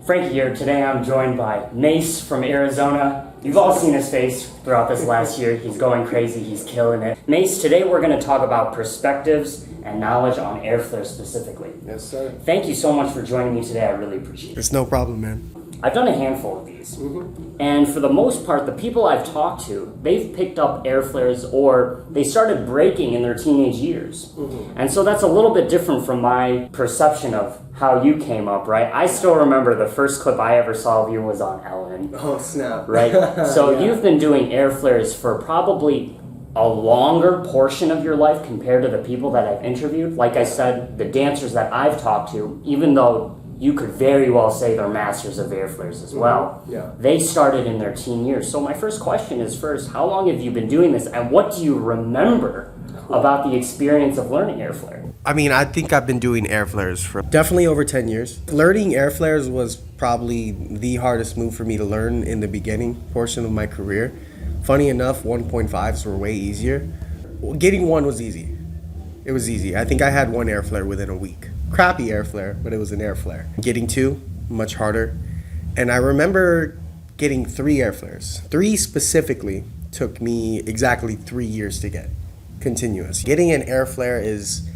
Frankie here. Today I'm joined by Mace from Arizona. You've all seen his face throughout this last year. He's going crazy. He's killing it. Mace, today we're going to talk about perspectives and knowledge on Airflares specifically. Yes, sir. Thank you so much for joining me today. I really appreciate it. It's no problem, man. I've done a handful of these. And for the most part, the people I've talked to, they've picked up Airflares or they started breaking in their teenage years. And so that's a little bit different from my perception of how you came up, right? I still remember the first clip I ever saw of you was on Ellen. Oh, snap. Right? So Yeah. you've been doing Airflares for probably a longer portion of your life compared to the people that I've interviewed. Like I said, the dancers that I've talked to, even though you could very well say they're masters of Airflares as well, Yeah. they started in their teen years. So my first question is how long have you been doing this, and what do you remember about the experience of learning Airflare? I mean, I think I've been doing Airflares for definitely over 10 years. Learning Airflares was probably the hardest move for me to learn in the beginning portion of my career. Funny enough, 1.5s were way easier. Getting one was easy. It was easy. I think I had one Airflare within a week. Crappy Airflare, but it was an Airflare. Getting two, much harder. And I remember getting 3 Airflares. 3 specifically took me exactly 3 years to get, continuous. Getting an Airflare is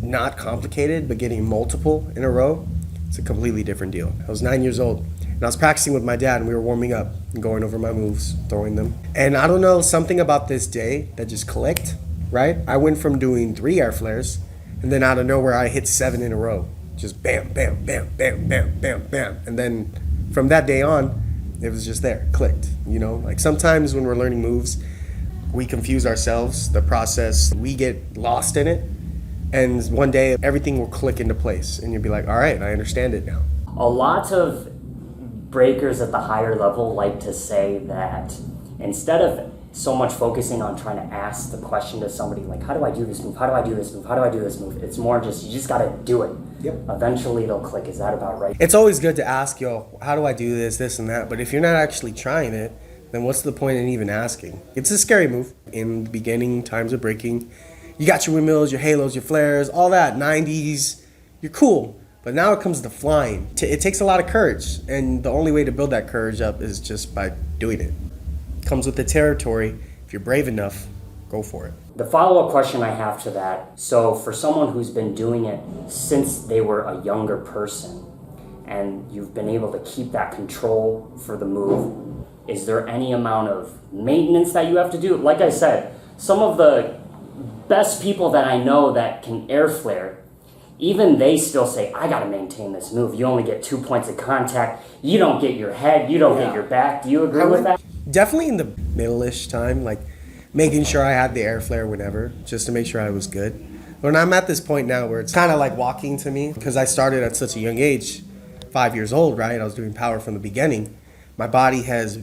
not complicated, but getting multiple in a row, it's a completely different deal. I was 9 years old, and I was practicing with my dad, and we were warming up and going over my moves, throwing them. And I don't know, something about this day that just clicked, right? I went from doing 3 Airflares, and then out of nowhere, I hit 7 in a row. Just bam, bam, bam, bam, bam, bam, bam. And then from that day on, it was just there, clicked. You know, like sometimes when we're learning moves, we confuse ourselves, the process, we get lost in it. And one day, everything will click into place. And you'll be like, all right, I understand it now. A lot of breakers at the higher level like to say that instead of so much focusing on trying to ask the question to somebody like, how do I do this move? How do I do this move? How do I do this move? It's more just, you just got to do it. Yep. Eventually it'll click. Is that about right? It's always good to ask, how do I do this, and that? But if you're not actually trying it, then what's the point in even asking? It's a scary move. In the beginning, times of breaking, you got your windmills, your halos, your flares, all that, 90s, you're cool. But now it comes to flying. It takes a lot of courage, and the only way to build that courage up is just by doing it. It comes with the territory. If you're brave enough, go for it. The follow-up question I have to that, so for someone who's been doing it since they were a younger person, and you've been able to keep that control for the move, is there any amount of maintenance that you have to do? Like I said, some of the best people that I know that can Airflare, even they still say, I gotta maintain this move. You only get 2 points of contact. You don't get your head, you don't get your back. Do you agree with that? Definitely in the middle-ish time, like making sure I had the Airflare whenever, just to make sure I was good. When I'm at this point now where it's kind of like walking to me, because I started at such a young age, 5 years old, right? I was doing power from the beginning. My body has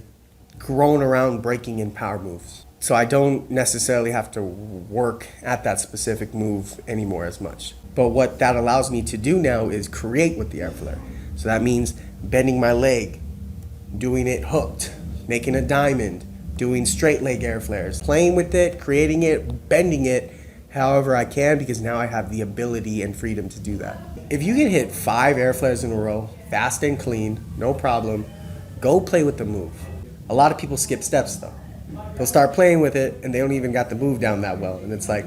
grown around breaking in power moves. So I don't necessarily have to work at that specific move anymore as much. But what that allows me to do now is create with the Airflare. So that means bending my leg, doing it hooked, making a diamond, doing straight leg Airflares, playing with it, creating it, bending it however I can, because now I have the ability and freedom to do that. If you can hit 5 Airflares in a row, fast and clean, no problem, go play with the move. A lot of people skip steps though. They'll start playing with it and they don't even got the move down that well, and it's like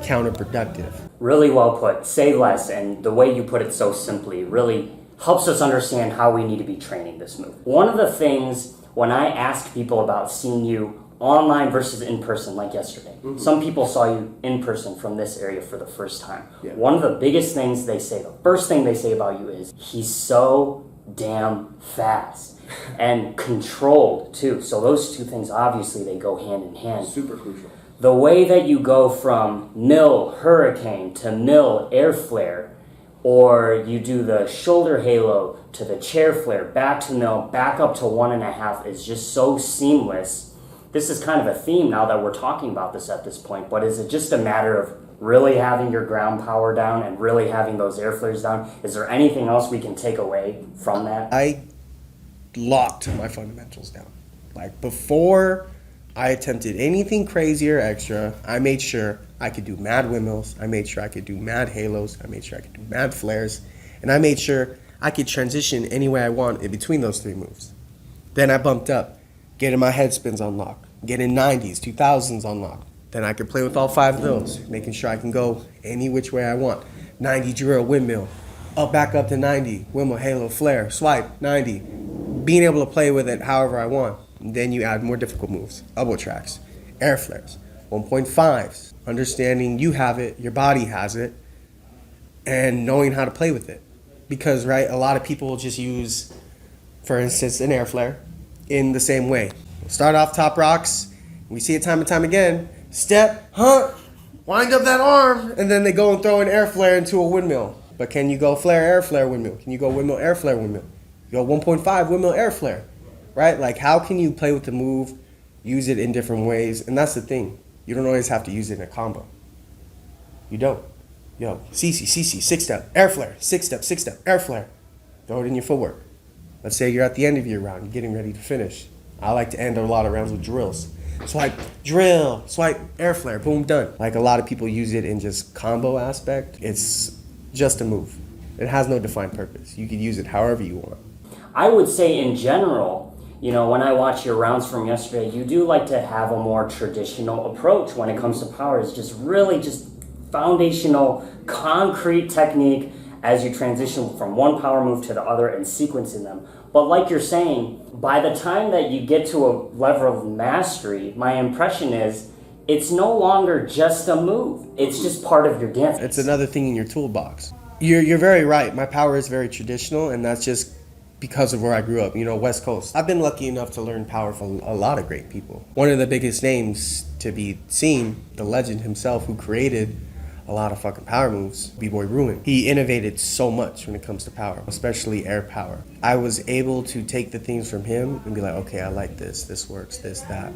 counterproductive. Really well put. Say less, and the way you put it so simply really helps us understand how we need to be training this move. One of the things when I ask people about seeing you online versus in person, like yesterday, some people saw you in person from this area for the first time. Yeah. One of the biggest things they say, the first thing they say about you is, he's so damn fast. And controlled too. So those two things, obviously, they go hand in hand. Super crucial. The way that you go from mill hurricane to mill Airflare, or you do the shoulder halo to the chair flare, back to mill, back up to 1.5, is just so seamless. This is kind of a theme now that we're talking about this at this point, but is it just a matter of really having your ground power down and really having those Airflares down? Is there anything else we can take away from that? I locked my fundamentals down. Like before I attempted anything crazy or extra, I made sure I could do mad windmills, I made sure I could do mad halos, I made sure I could do mad flares, and I made sure I could transition any way I want in between those 3 moves. Then I bumped up, getting my head spins on lock, getting 90s, 2000s on lock. Then I could play with all 5 of those, making sure I can go any which way I want. 90 drill, windmill, back up to 90, windmill, halo, flare, swipe, 90. Being able to play with it however I want. And then you add more difficult moves, elbow tracks, air flares, 1.5s, understanding you have it, your body has it, and knowing how to play with it. Because, right, a lot of people just use, for instance, an air flare in the same way. Start off top rocks, we see it time and time again, step, wind up that arm, and then they go and throw an air flare into a windmill. But can you go flare, air flare, windmill? Can you go windmill, air flare, windmill? You go 1.5, windmill, air flare, right? Like, how can you play with the move, use it in different ways? And that's the thing. You don't always have to use it in a combo. You don't. Yo, CC, 6-step, air flare, 6-step, air flare. Throw it in your footwork. Let's say you're at the end of your round, you're getting ready to finish. I like to end a lot of rounds with drills. Swipe, drill, swipe, air flare, boom, done. Like, a lot of people use it in just combo aspect. It's just a move. It has no defined purpose. You could use it however you want. I would say in general, you know, when I watch your rounds from yesterday, you do like to have a more traditional approach when it comes to power. It's just really just foundational, concrete technique as you transition from one power move to the other and sequencing them. But like you're saying, by the time that you get to a level of mastery, my impression is it's no longer just a move. It's just part of your dance. It's another thing in your toolbox. You're very right. My power is very traditional, and that's just because of where I grew up, you know, West Coast. I've been lucky enough to learn power from a lot of great people. One of the biggest names to be seen, the legend himself who created a lot of fucking power moves, B-Boy Ruin. He innovated so much when it comes to power, especially air power. I was able to take the things from him and be like, okay, I like this works, this, that,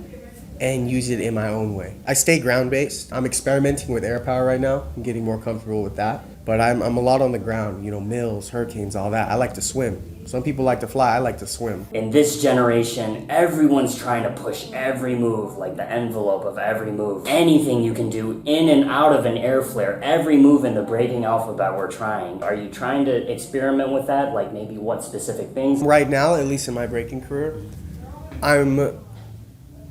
and use it in my own way. I stay ground-based. I'm experimenting with air power right now. I'm getting more comfortable with that. But I'm a lot on the ground, you know, mills, hurricanes, all that. I like to swim. Some people like to fly, I like to swim. In this generation, everyone's trying to push every move, like the envelope of every move. Anything you can do in and out of an air flare, every move in the breaking alphabet we're trying. Are you trying to experiment with that? Like maybe what specific things? Right now, at least in my breaking career, I'm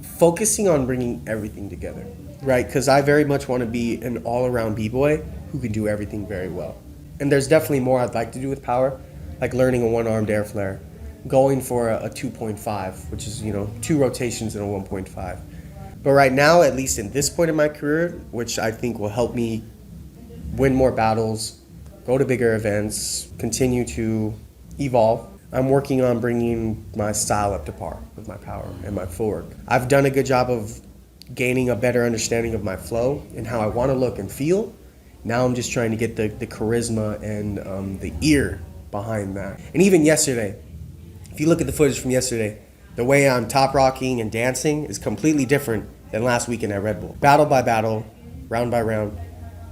focusing on bringing everything together, right? Because I very much want to be an all-around b-boy who can do everything very well. And there's definitely more I'd like to do with power, like learning a one-armed air flare, going for a 2.5, which is, you know, 2 rotations and a 1.5. But right now, at least in this point in my career, which I think will help me win more battles, go to bigger events, continue to evolve, I'm working on bringing my style up to par with my power and my footwork. I've done a good job of gaining a better understanding of my flow and how I want to look and feel. Now I'm just trying to get the charisma and the ear behind that. And even yesterday, if you look at the footage from yesterday, the way I'm top rocking and dancing is completely different than last weekend at Red Bull. Battle by battle, round by round,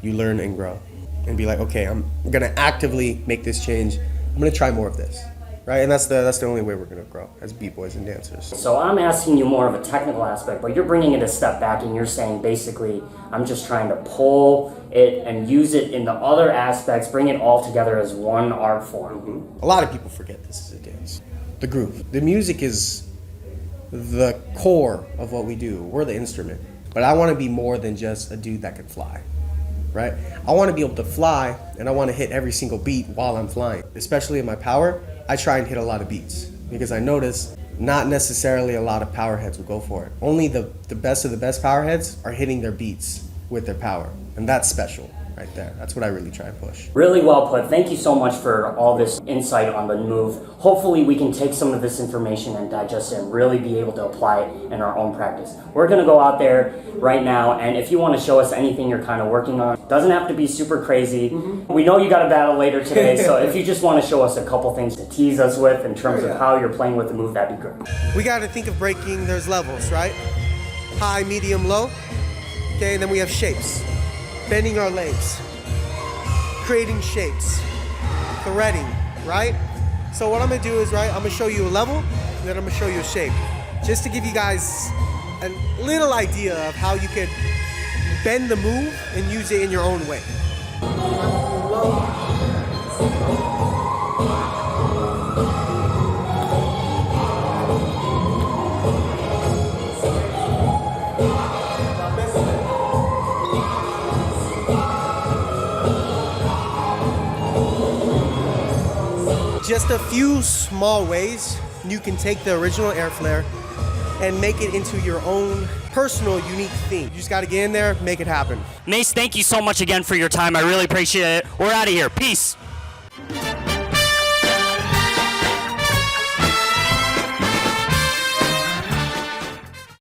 you learn and grow. And be like, okay, I'm gonna actively make this change. I'm gonna try more of this. Right, and that's the only way we're gonna grow as b-boys and dancers. So I'm asking you more of a technical aspect, but you're bringing it a step back and you're saying basically, I'm just trying to pull it and use it in the other aspects, bring it all together as one art form. Mm-hmm. A lot of people forget this is a dance. The groove. The music is the core of what we do. We're the instrument. But I wanna be more than just a dude that can fly. Right? I wanna be able to fly and I wanna hit every single beat while I'm flying. Especially in my power, I try and hit a lot of beats because I notice not necessarily a lot of power heads will go for it. Only the best of the best power heads are hitting their beats with their power. And that's special right there. That's what I really try and push. Really well put. Thank you so much for all this insight on the move. Hopefully we can take some of this information and digest it and really be able to apply it in our own practice. We're gonna go out there right now, and if you wanna show us anything you're kind of working on, doesn't have to be super crazy. We know you got a battle later today, so if you just wanna show us a couple things to tease us with in terms of how you're playing with the move, that'd be great. We gotta think of breaking, there's levels, right? High, medium, low. Okay, and then we have shapes. Bending our legs, creating shapes, threading, right? So what I'm gonna do is, right, I'm gonna show you a level, and then I'm gonna show you a shape. Just to give you guys a little idea of how you could bend the move and use it in your own way. just a few small ways you can take the original Airflare and make it into your own personal, unique theme. You just got to get in there, make it happen. Mace, thank you so much again for your time. I really appreciate it. We're out of here. Peace.